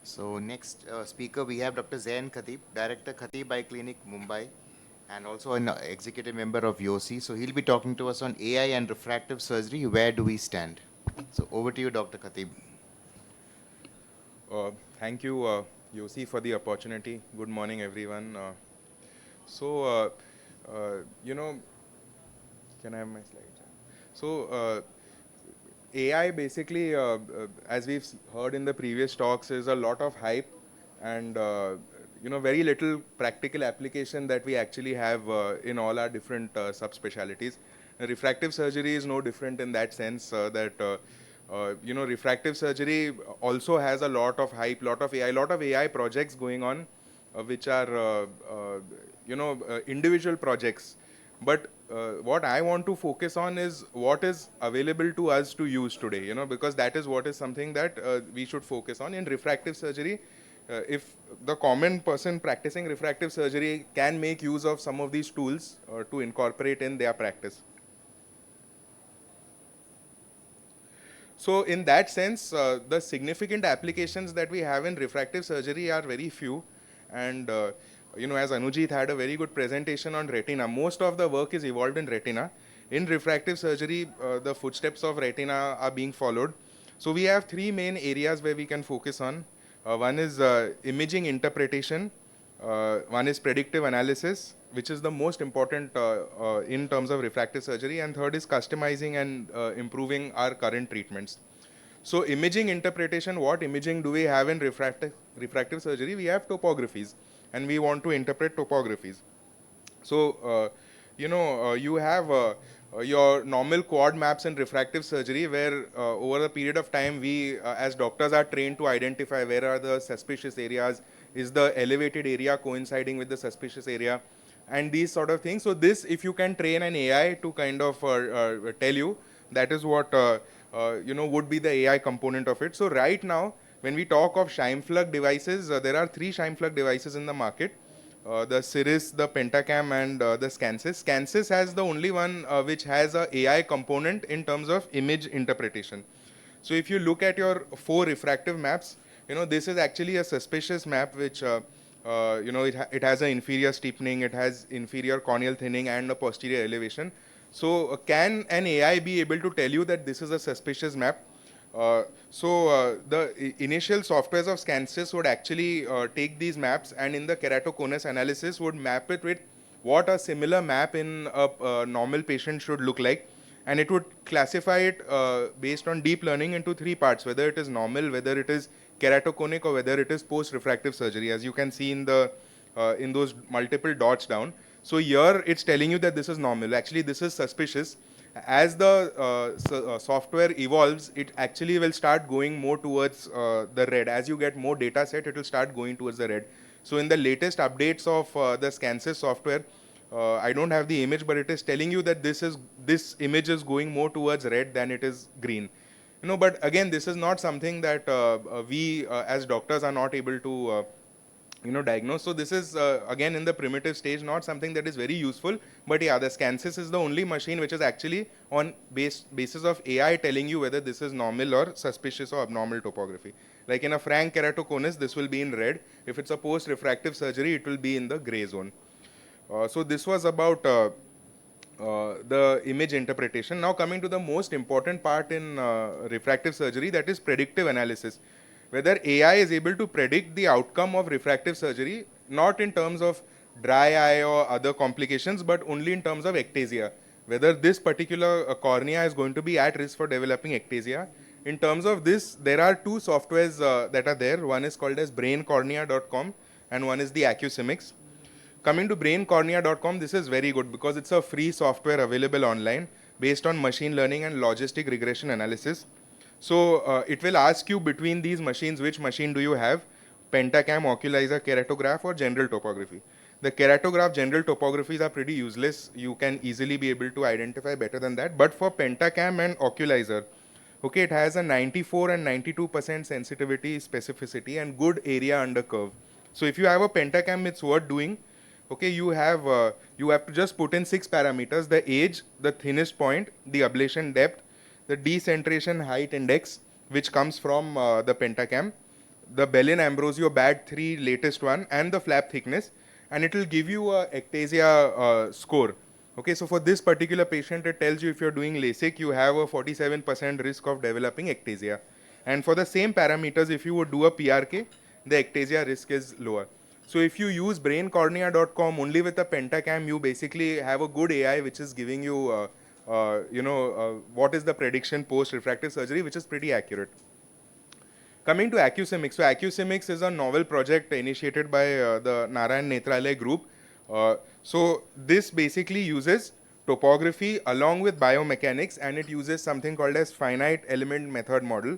So next speaker we have Dr. Zain KHATIB, Director KHATIB Eye Clinic Mumbai, and also an executive member of YOSI. So he'll be talking to us on AI and refractive surgery. Where do we stand? So over to you, Dr. KHATIB. Thank you, Yossi, for the opportunity. Good morning, everyone. So, you know, can I have my slides? So, AI basically, as we've heard in the previous talks, is a lot of hype and very little practical application that we actually have in all our different subspecialties. Refractive surgery is no different in that sense that refractive surgery also has a lot of hype, lot of AI projects going on, which are individual projects. But what I want to focus on is what is available to us to use today, because that is what is something that we should focus on in refractive surgery. If the common person practicing refractive surgery can make use of some of these tools to incorporate in their practice. So in that sense, the significant applications that we have in refractive surgery are very few. And, as Anujit had a very good presentation on retina, most of the work is evolved in retina. In refractive surgery, the footsteps of retina are being followed. So we have three main areas where we can focus on. One is imaging interpretation, one is predictive analysis, which is the most important in terms of refractive surgery, and third is customizing and improving our current treatments. So imaging interpretation, what imaging do we have in refractive surgery? We have topographies, and we want to interpret topographies. So, you have your normal quad maps in refractive surgery where over a period of time we as doctors are trained to identify where are the suspicious areas, is the elevated area coinciding with the suspicious area, and these sort of things. So this, if you can train an AI to kind of tell you, that is what would be the AI component of it. So right now, when we talk of Scheimpflug devices, there are three Scheimpflug devices in the market. The Cirrus, the Pentacam, and the Scansys. Scansys has the only one which has a AI component in terms of image interpretation. So if you look at your 4 refractive maps, this is actually a suspicious map which, it has an inferior steepening, it has inferior corneal thinning and a posterior elevation. So can an AI be able to tell you that this is a suspicious map? The initial softwares of Scansys would actually take these maps and in the keratoconus analysis would map it with what a similar map in a normal patient should look like, and it would classify it based on deep learning into 3 parts, whether it is normal, whether it is keratoconic, or whether it is post-refractive surgery, as you can see in the in those multiple dots down. So here it's telling you that this is normal. Actually, this is suspicious. As the software evolves, it actually will start going more towards the red. As you get more data set, it will start going towards the red. So in the latest updates of the Scansys software, I don't have the image, but it is telling you that this image is going more towards red than it is green. But again, this is not something that we as doctors are not able to diagnose. So this is again in the primitive stage, not something that is very useful. But yeah, the Scansys is the only machine which is actually on basis of AI telling you whether this is normal or suspicious or abnormal topography. Like in a frank keratoconus, this will be in red. If it's a post-refractive surgery, it will be in the gray zone. So this was about the image interpretation. Now coming to the most important part in refractive surgery, that is predictive analysis. Whether AI is able to predict the outcome of refractive surgery, not in terms of dry eye or other complications, but only in terms of ectasia. Whether this particular cornea is going to be at risk for developing ectasia. In terms of this, there are 2 softwares that are there. One is called as braincornea.com and one is the Accusimics. Coming to braincornea.com, this is very good because it's a free software available online based on machine learning and logistic regression analysis. So it will ask you between these machines, which machine do you have? Pentacam, oculizer, keratograph, or general topography. The keratograph general topographies are pretty useless. You can easily be able to identify better than that. But for pentacam and oculizer, okay, it has a 94 and 92% sensitivity, specificity, and good area under curve. So if you have a pentacam, it's worth doing. Okay, you have to just put in 6 parameters: the age, the thinnest point, the ablation depth, the decentration height index, which comes from the pentacam, the Bellin-Ambrosio BAD3 latest one, and the flap thickness, and it will give you a ectasia score. Okay, so for this particular patient, it tells you if you're doing LASIK, you have a 47% risk of developing ectasia. And for the same parameters, if you would do a PRK, the ectasia risk is lower. So if you use braincornea.com only with a pentacam, you basically have a good AI which is giving you, what is the prediction post refractive surgery, which is pretty accurate. Coming to AIOS2025, so AIOS2025 is a novel project initiated by the Narayan Netralaya group. So this basically uses topography along with biomechanics, and it uses something called as finite element method model,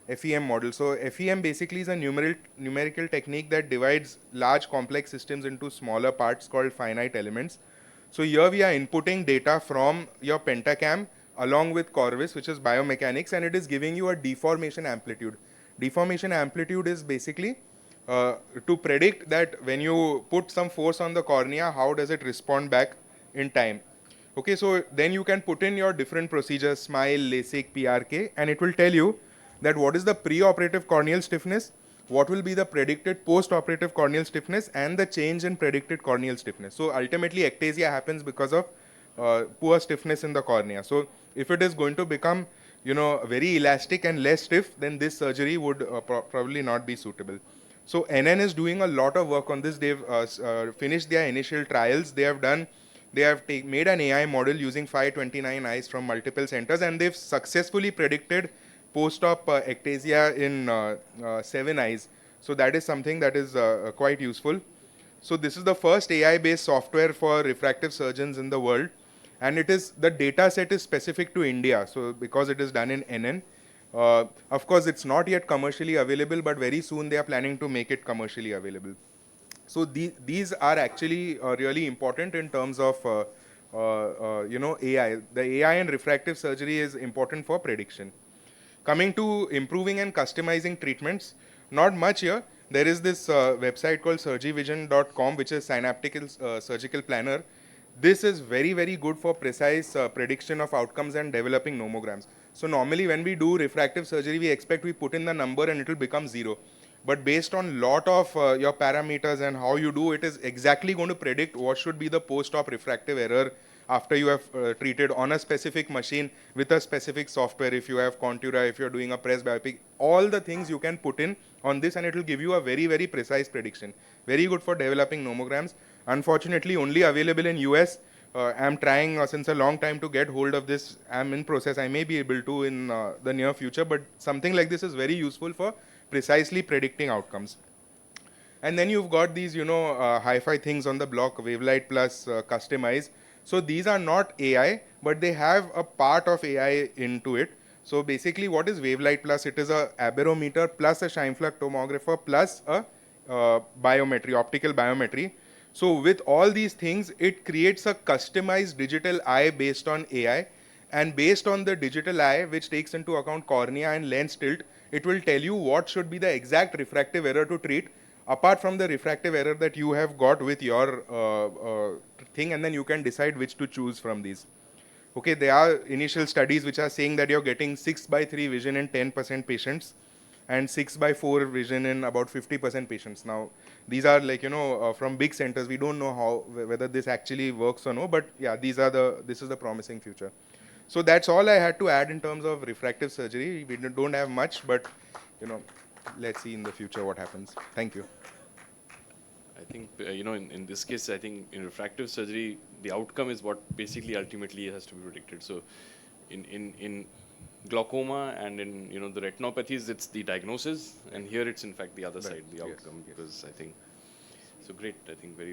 FEM model. So FEM basically is a numerical technique that divides large complex systems into smaller parts called finite elements. So here we are inputting data from your pentacam along with Corvus, which is biomechanics, and it is giving you a deformation amplitude. Deformation amplitude is basically to predict that when you put some force on the cornea, how does it respond back in time. Okay, so then you can put in your different procedures, SMILE, LASIK, PRK, and it will tell you that what is the pre-operative corneal stiffness, what will be the predicted post-operative corneal stiffness, and the change in predicted corneal stiffness. So ultimately, ectasia happens because of poor stiffness in the cornea. So if it is going to become, very elastic and less stiff, then this surgery would probably not be suitable. So NN is doing a lot of work on this. They've finished their initial trials. They have made an AI model using 529 eyes from multiple centers, and they've successfully predicted post-op ectasia in 7 eyes. So that is something that is quite useful. So this is the first AI-based software for refractive surgeons in the world, and the data set is specific to India. So because it is done in NN, of course it's not yet commercially available, but very soon they are planning to make it commercially available. So these are actually really important in terms of AI. The AI in refractive surgery is important for prediction. Coming to improving and customizing treatments, not much here. There is this website called surgivision.com, which is synaptic surgical planner. This is very, very good for precise prediction of outcomes and developing nomograms. So normally when we do refractive surgery, we expect we put in the number and it will become 0. But based on lot of your parameters and how you do, it is exactly going to predict what should be the post-op refractive error after you have treated on a specific machine with a specific software. If you have Contura, if you're doing a press biopic, all the things you can put in on this, and it will give you a very, very precise prediction. Very good for developing nomograms. Unfortunately, only available in US. I'm trying since a long time to get hold of this. I'm in process. I may be able to in the near future, but something like this is very useful for precisely predicting outcomes. And then you've got these, hi-fi things on the block, Wavelight Plus, Customize. So these are not AI, but they have a part of AI into it. So basically, what is Wavelight Plus? It is a aberrometer plus a Scheimpflug tomographer plus a biometry, optical biometry. So with all these things, it creates a customized digital eye based on AI. And based on the digital eye, which takes into account cornea and lens tilt, it will tell you what should be the exact refractive error to treat, apart from the refractive error that you have got with your thing, and then you can decide which to choose from these. Okay, there are initial studies which are saying that you're getting 6:3 vision in 10% patients and 6:4 vision in about 50% patients. Now, these are like, from big centers. We don't know whether this actually works or no, but yeah, this is the promising future. So that's all I had to add in terms of refractive surgery. We don't have much, but, let's see in the future what happens. Thank you. I think, in this case, I think in refractive surgery, the outcome is what basically ultimately has to be predicted. So in glaucoma and in, the retinopathies, it's the diagnosis, and here it's in fact the other side, the Yes, outcome, yes. because I think, so great, I think very